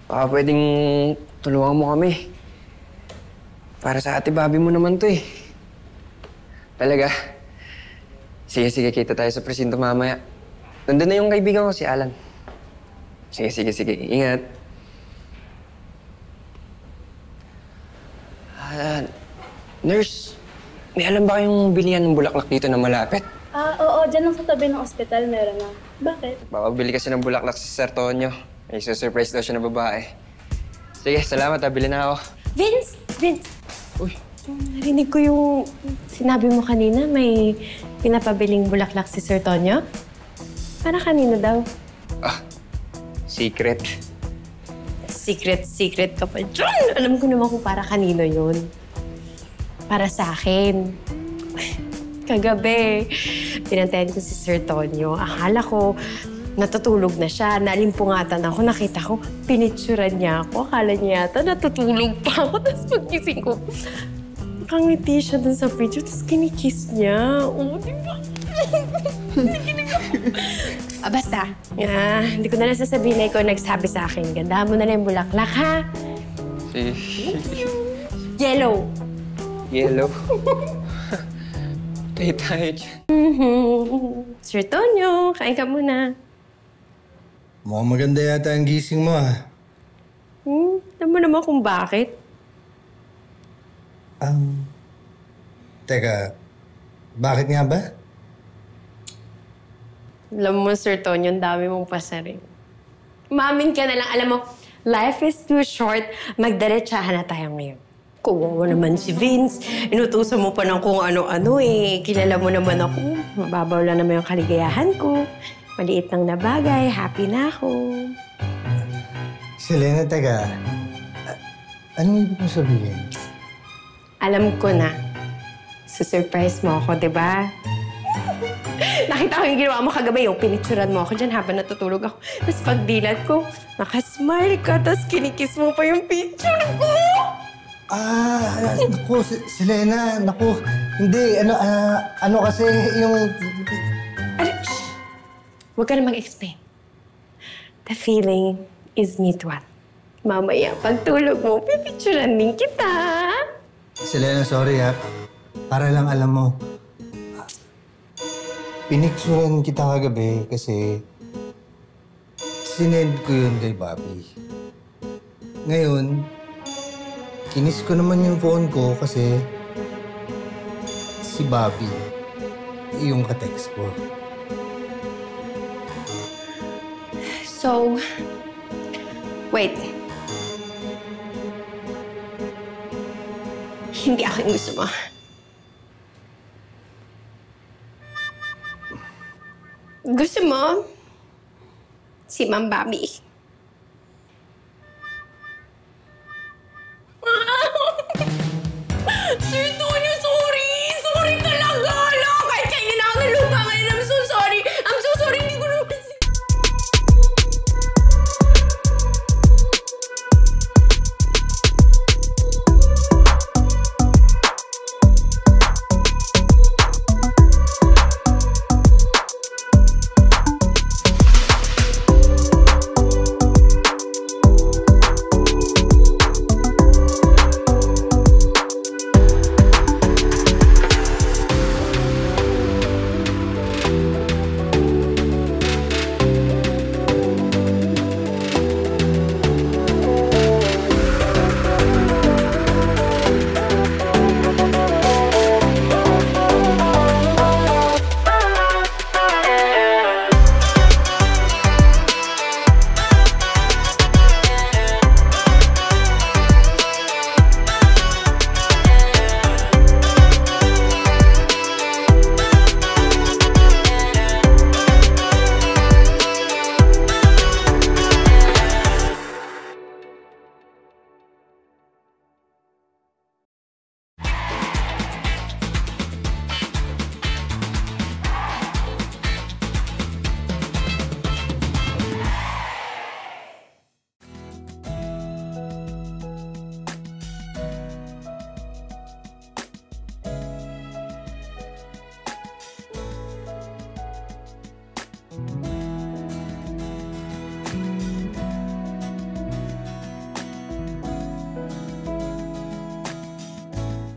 Baka pwedeng tulungan mo kami. Para sa ate Bobby mo naman to eh. Talaga? Sige, sige. Kita tayo sa presinto mamaya. Nandun na yung kaibigan ko, si Alan. Sige, sige, sige. Ingat. Nurse, may alam ba kayong bilihan ng bulaklak dito na malapit? Oo. Diyan lang sa tabi ng ospital meron na. Bakit? Bababili kasi ng bulaklak si Sir Tonyo. May susurprise daw siya na babae. Sige, salamat ha. Bili na ako. Vince! Vince! Uy. Narinig ko yung sinabi mo kanina, may pinapabiling bulaklak si Sir Tonyo. Para kanino daw? Ah, secret. Secret ka pa dyan. Alam ko naman kung para kanino yun. Para sa akin. Kagabi, pinantayan ko si Sir Tonyo. Akala ko natutulog na siya. Nalimpungatan ako. Nakita ko, pinitsuran niya ako. Akala niya yata natutulog pa ako. Tapos pagkising ko, nakangiti siya dun sa picture. Tapos kinikiss niya. Oo, di ba? Basta, hindi ko na lang sasabihin na ikaw nagsabi sa akin. Gandahan mo na lang yung bulaklak, ha? Yellow. Yellow. Tayo tayo dyan. Sir Tonyo, kain ka muna. Mukhang maganda yata ang gising mo, ha? Alam mo naman kung bakit. Teka, bakit nga ba? Alam mo, Sir Tonyo, ang dami mong pasaring. Umamin ka na lang. Alam mo, life is too short. Magdiretsahan na tayo ngayon. Kuwawa naman si Vince. Inutusan mo pa ng kung ano-ano eh. Kilala mo naman ako. Mababaw lang naman yung kaligayahan ko. Maliit lang na bagay. Happy na ako. Selena, teka. Anong ibig mo sabihin? Alam ko na. Susurprise mo ako, di ba? Nakita ko yung ginawa mo kagabi, yung pinicturan mo ako dyan habang natutulog ako. Tapos pagdilat ko, nakasmile ka, tapos kinikiss mo pa yung picture ko! Naku, Selena, naku. Hindi, ano kasi yung... Huwag ka na mag-explain. The feeling is mutual. Mamaya, pagtulog mo, pipicturan din kita. Selena, sorry ha. Para lang alam mo. Pinicturean kita kagabi kasi sinend ko yun kay Bobby. Ngayon, kinis ko naman yung phone ko kasi si Bobby yung ka-text ko. So, wait. Hindi ako yung gusto mo. Gusto mo? Si Ma'am Bobby.